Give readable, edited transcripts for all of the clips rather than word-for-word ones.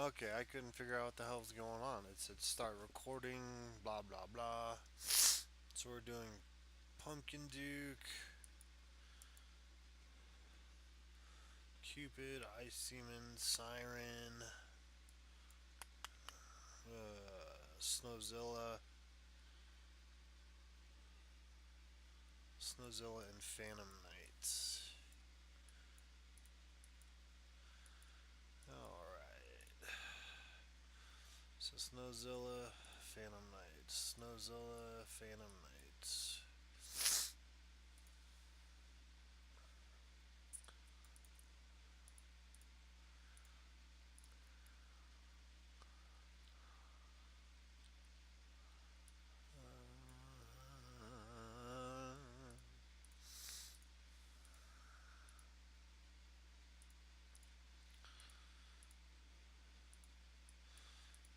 Okay, I couldn't figure out what the hell was going on. It said start recording, blah blah blah. So we're doing Pumpkin Duke, Cupid, Ice Demon, Siren, Snowzilla, Snowzilla, and Phantom Knight. Alright. So Snowzilla, Phantom Knight. Snowzilla, Phantom Knight.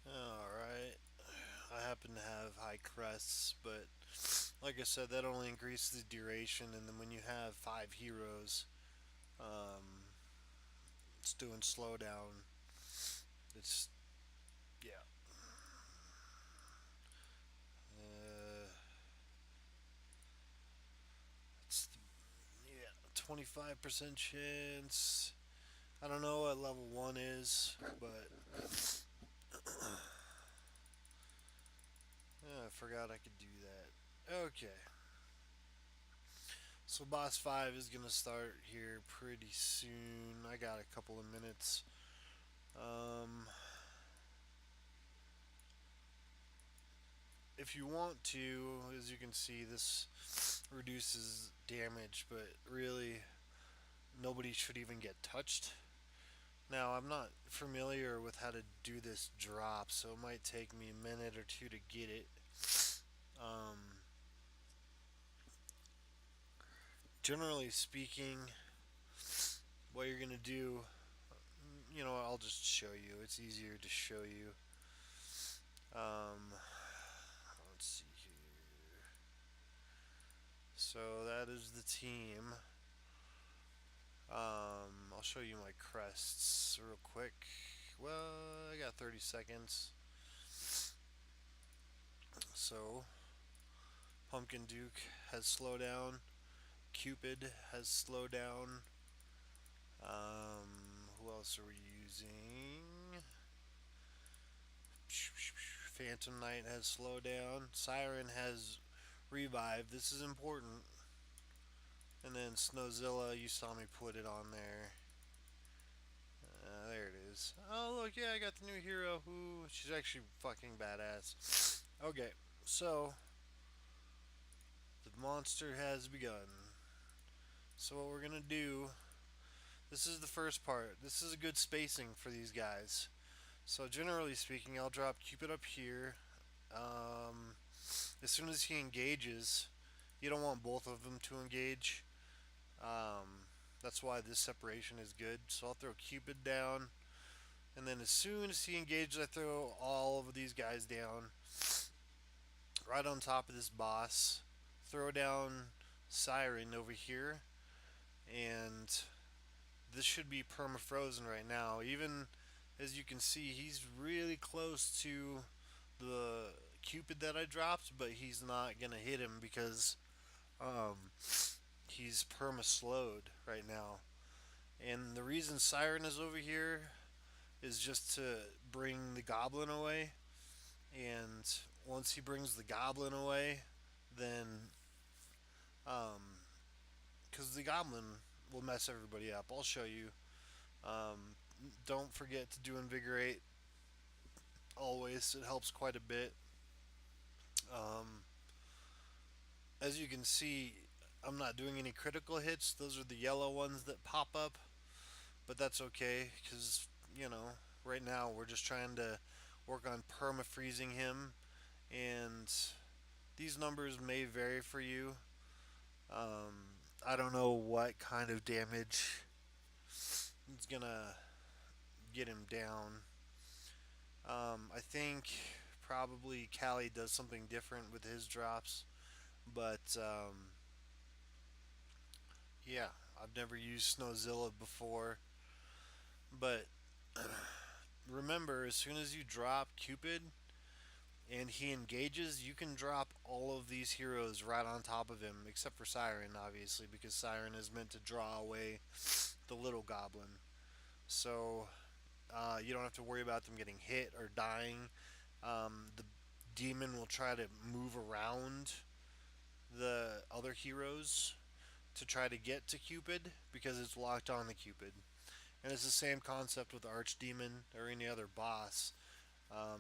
Alright. I happen to have high crests, but like I said, that only increases the duration, and then when you have 5 heroes, um, it's doing slowdown. It's, yeah. Uh, it's, yeah, 25% chance. I don't know what level 1 is, but I forgot I could do that. Okay. So boss 5 is going to start here pretty soon. I got a couple of minutes. Um, if you want to, as you can see, this reduces damage, but really nobody should even get touched. Now, I'm not familiar with how to do this drop, so it might take me a minute or two to get it. Um, Generally speaking, what you're going to do, I'll just show you. It's easier to show you. Um, let's see here. So that is the team. I'll show you my crests real quick. Well, I got 30 seconds. So, Pumpkin Duke has slowdown. Cupid has slowdown. Who else are we using? Phantom Knight has slowdown. Siren has revive. This is important. And then Snowzilla, you saw me put it on there. There it is. Oh, look, yeah, I got the new hero. Who? She's actually fucking badass. Okay, so the monster has begun. So what we're gonna do? This is the first part. This is a good spacing for these guys. So generally speaking, I'll drop Cupid up here. Um, as soon as he engages, you don't want both of them to engage. Um, that's why this separation is good. So I'll throw Cupid down, and then as soon as he engages, I throw all of these guys down right on top of this boss. Throw down Siren over here, and this should be perma-frozen right now. Even as you can see, he's really close to the Cupid that I dropped, but he's not gonna hit him because um, he's perma-slowed right now. And the reason Siren is over here is just to bring the Goblin away. And once he brings the Goblin away, then because the Goblin will mess everybody up. I'll show you. Um, don't forget to do Invigorate always. It helps quite a bit. Um, as you can see, I'm not doing any critical hits. Those are the yellow ones that pop up, but that's okay because right now we're just trying to work on perma freezing him, and these numbers may vary for you. I don't know what kind of damage is gonna get him down. I think probably Callie does something different with his drops, but yeah, I've never used Snowzilla before. But remember, as soon as you drop Cupid and he engages, you can drop all of these heroes right on top of him, except for Siren, obviously, because Siren is meant to draw away the little goblin. So you don't have to worry about them getting hit or dying. The demon will try to move around the other heroes to try to get to Cupid because it's locked on to Cupid. And it's the same concept with Archdemon or any other boss.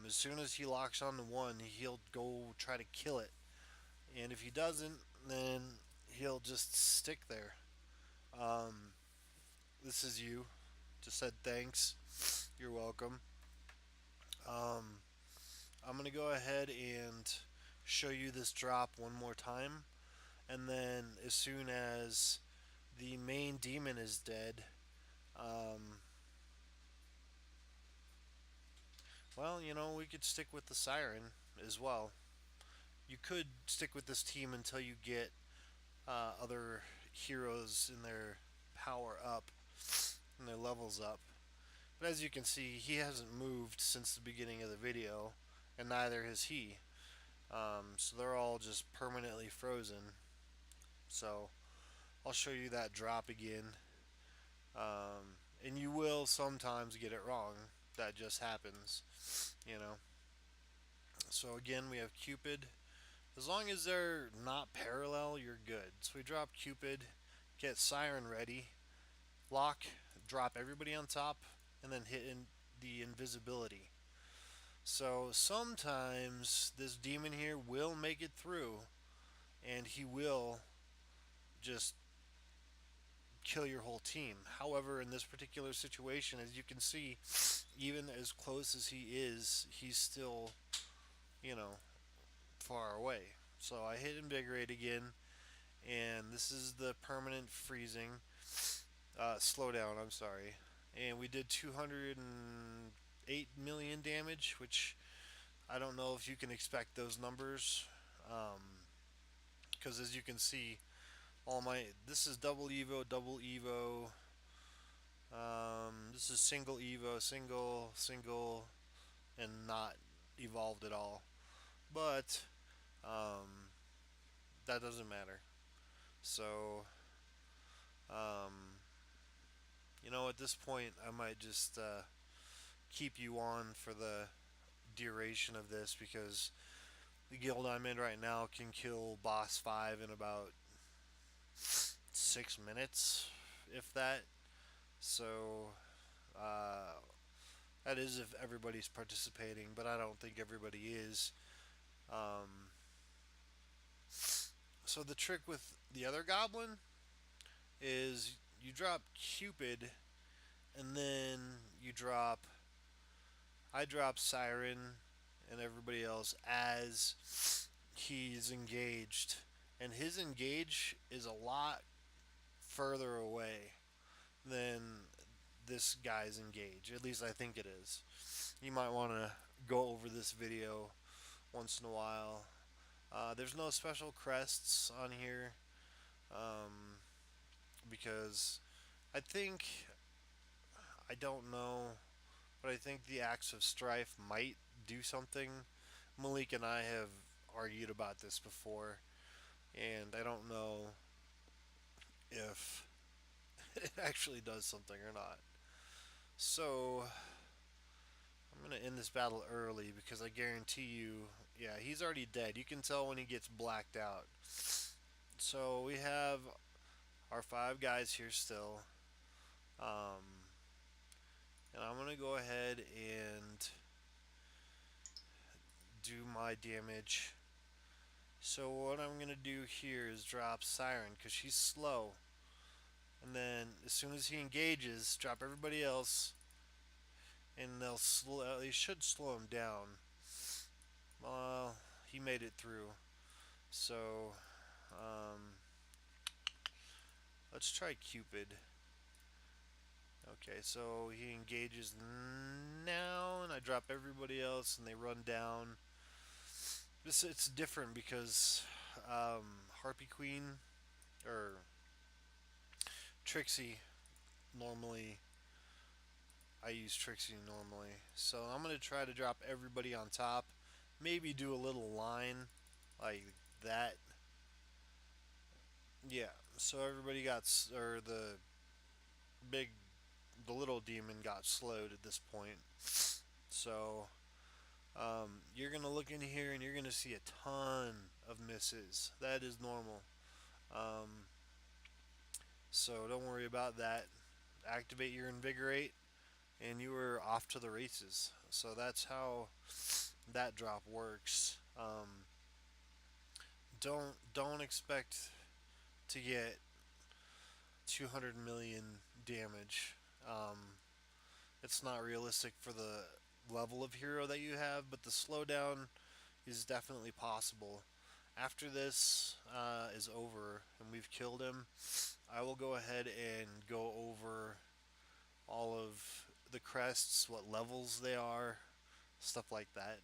As soon as he locks on to one, he'll go try to kill it. And if he doesn't, then he'll just stick there. Um, this is you. Just said thanks. You're welcome. Um, I'm going to go ahead and show you this drop one more time. And then as soon as the main demon is dead, um, well, we could stick with the Siren as well. You could stick with this team until you get other heroes in their power up and their levels up. But as you can see, he hasn't moved since the beginning of the video, and neither has he. So they're all just permanently frozen. So I'll show you that drop again. And you will sometimes get it wrong. That just happens, you know. So again, we have Cupid. As long as they're not parallel, you're good. So we drop Cupid, get Siren ready, lock, drop everybody on top, and then hit the invisibility. So sometimes this demon here will make it through, and he will just kill your whole team. However, in this particular situation, as you can see, even as close as he is, he's still, you know, far away. So I hit Invigorate again, and this is the permanent freezing. Slow down, I'm sorry. And we did 208 million damage, which I don't know if you can expect those numbers. Because as you can see, this is double Evo, double Evo. This is single Evo, single, single, and not evolved at all. But that doesn't matter. So, um, at this point, I might just keep you on for the duration of this because the guild I'm in right now can kill boss 5 in about 6 minutes, if that. So, that is if everybody's participating, but I don't think everybody is. Um, so the trick with the other goblin is you drop Cupid, and then I drop Siren and everybody else as he's engaged. And his engage is a lot further away than this guy's engage. At least I think it is. You might want to go over this video once in a while. There's no special crests on here because I don't know, but I think the Axe of Strife might do something. Malik and I have argued about this before, and I don't know if it actually does something or not. So, I'm going to end this battle early because I guarantee you, yeah, he's already dead. You can tell when he gets blacked out. So, we have our 5 guys here still. And I'm going to go ahead and do my damage. So what I'm going to do here is drop Siren because she's slow. And then as soon as he engages, drop everybody else. And they should slow him down. Well, he made it through. So, let's try Cupid. Okay, so he engages now, and I drop everybody else, and they run down. It's different because Harpy Queen or Trixie normally I use Trixie normally. So I'm gonna try to drop everybody on top. Maybe do a little line like that. Yeah. So everybody got or big the little demon got slowed at this point. So you're gonna look in here and you're gonna see a ton of misses. That is normal. Um, so don't worry about that. Activate your invigorate, and you are off to the races. So that's how that drop works. Don't expect to get 200 million damage. It's not realistic for the level of hero that you have, but the slowdown is definitely possible. After this is over and we've killed him, I will go ahead and go over all of the crests, what levels they are, stuff like that.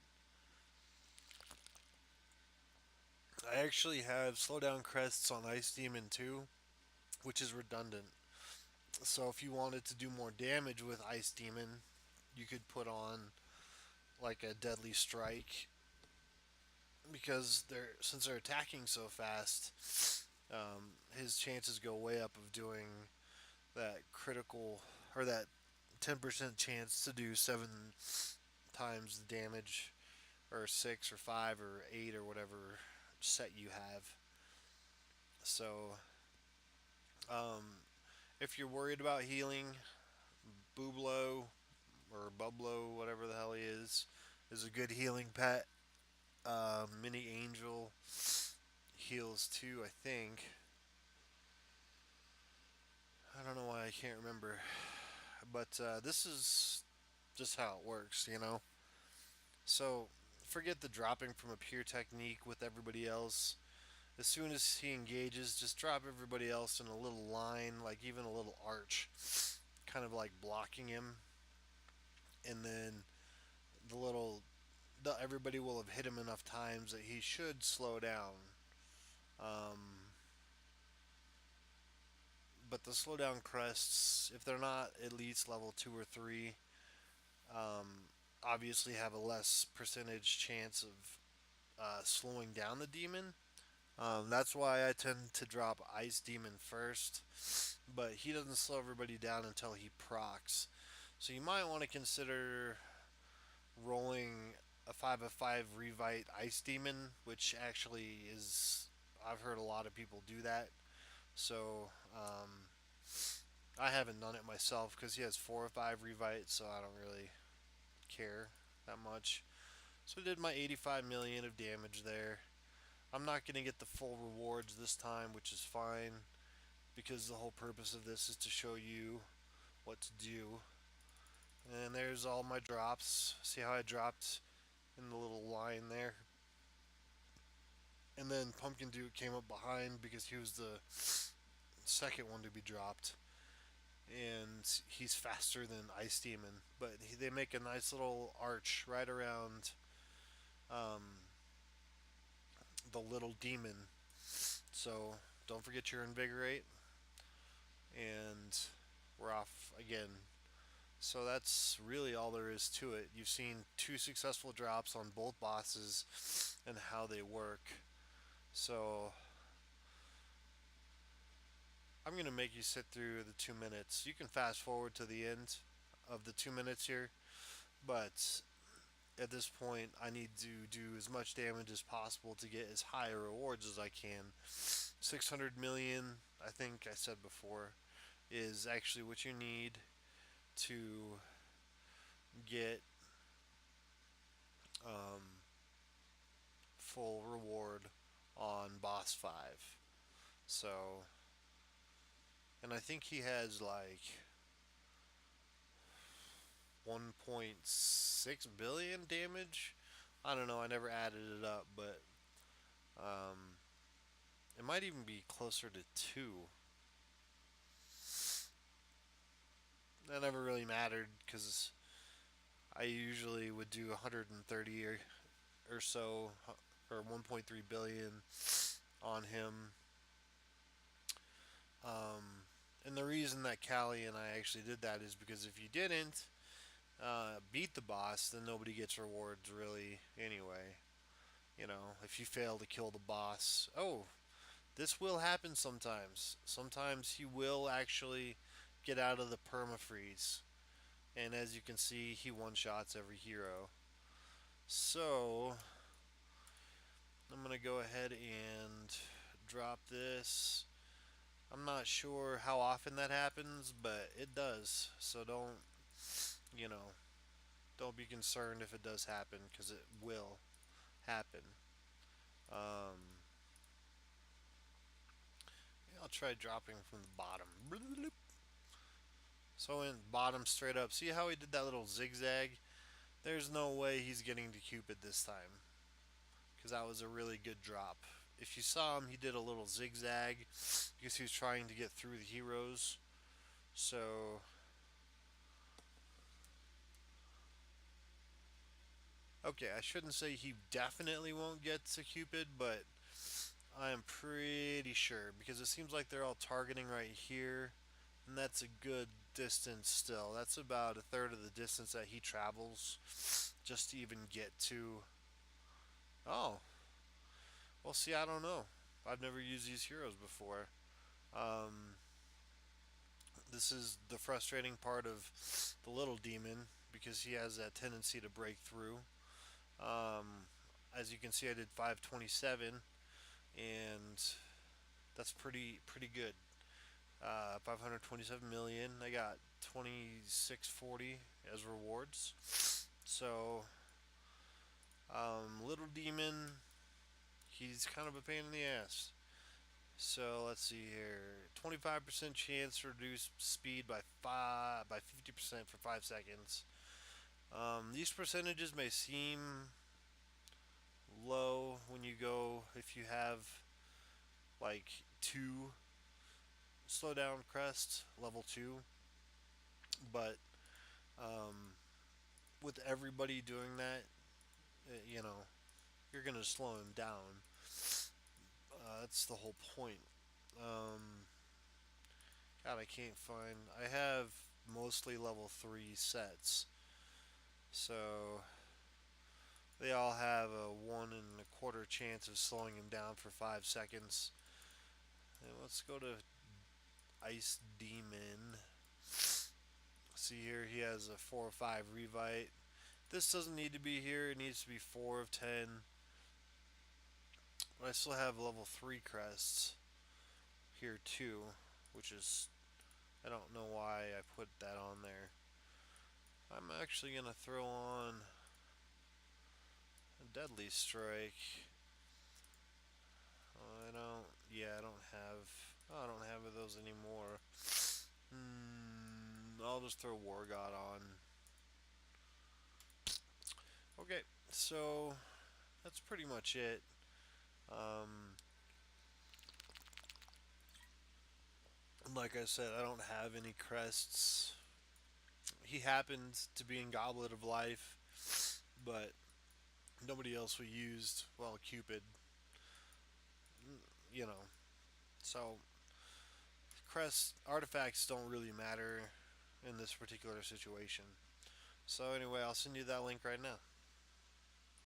I actually have slowdown crests on Ice Demon too, which is redundant. So if you wanted to do more damage with Ice Demon, you could put on like a deadly strike because since they're attacking so fast, his chances go way up of doing that critical or that 10% chance to do 7 times the damage, or 6 or 5 or 8 or whatever set you have. So, if you're worried about healing, Bublo or Bublo, whatever the hell he is a good healing pet. Mini Angel heals too, I think. I don't know why I can't remember, but this is just how it works, you know. So forget the dropping from a pure technique with everybody else. As soon as he engages, just drop everybody else in a little line, like even a little arch, kind of like blocking him, and then the little everybody will have hit him enough times that he should slow down. Um, but the slowdown crests, if they're not at least level 2 or 3, obviously have a less percentage chance of slowing down the demon. That's why I tend to drop Ice Demon first, but he doesn't slow everybody down until he procs. So you might want to consider rolling a 5/5 Revite Ice Demon, which actually is, I've heard a lot of people do that. So I haven't done it myself because he has 4 or 5 Revite, so I don't really care that much. So I did my 85 million of damage there. I'm not going to get the full rewards this time, which is fine, because the whole purpose of this is to show you what to do. And there's all my drops. See how I dropped in the little line there? And then Pumpkin Duke came up behind because he was the second one to be dropped. And he's faster than Ice Demon. But they make a nice little arch right around the little demon. So don't forget your Invigorate. And we're off again. So that's really all there is to it. You've seen 2 successful drops on both bosses and how they work. So I'm going to make you sit through the 2 minutes. You can fast forward to the end of the 2 minutes here, but at this point I need to do as much damage as possible to get as high rewards as I can. 600 million, I think I said before, is actually what you need to get um, full reward on boss 5. So, and I think he has like 1.6 billion damage. I don't know, I never added it up, but um, it might even be closer to 2. That never really mattered because I usually would do 130 or so, or 1.3 billion on him. And the reason that Callie and I actually did that is because if you didn't, beat the boss, then nobody gets rewards really anyway. You know, if you fail to kill the boss. Oh, this will happen sometimes. Sometimes he will actually get out of the permafreeze. And as you can see, he one shots every hero. So, I'm going to go ahead and drop this. I'm not sure how often that happens, but it does. So you know, don't be concerned if it does happen, because it will happen. Um, I'll try dropping from the bottom. So in bottom straight up. See how he did that little zigzag? There's no way he's getting to Cupid this time, because that was a really good drop. If you saw him, he did a little zigzag because he was trying to get through the heroes. So, okay, I shouldn't say he definitely won't get to Cupid, but I am pretty sure, because it seems like they're all targeting right here, and that's a good distance still. That's about a third of the distance that he travels just to even get to. Oh, well, see, I don't know. I've never used these heroes before. Um, this is the frustrating part of the little demon, because he has that tendency to break through. Um, as you can see, I did 527, and that's pretty good. 527 million. I got 2640 as rewards. So, little demon, he's kind of a pain in the ass. So let's see here. 25% chance to reduce speed by 50% for 5 seconds. These percentages may seem low when you go, if you have like two slowdown crests, level two, but um, with everybody doing that, you know, you're gonna slow him down. That's the whole point. Um, God, I can't find. I have mostly level 3 sets. So they all have a 1.25 chance of slowing him down for 5 seconds. And let's go to Ice Demon. See here, he has a 4 or 5 Revite. This doesn't need to be here, it needs to be 4 of 10. But I still have level 3 crests here too, which is, I don't know why I put that on there. I'm actually going to throw on a Deadly Strike. I don't have, I don't have those anymore. I'll just throw War God on. Okay, so that's pretty much it. Um, like I said, I don't have any crests. He happens to be in Goblet of Life, but nobody else we used. Well, Cupid, you know. So crest artifacts don't really matter in this particular situation. So anyway, I'll send you that link right now.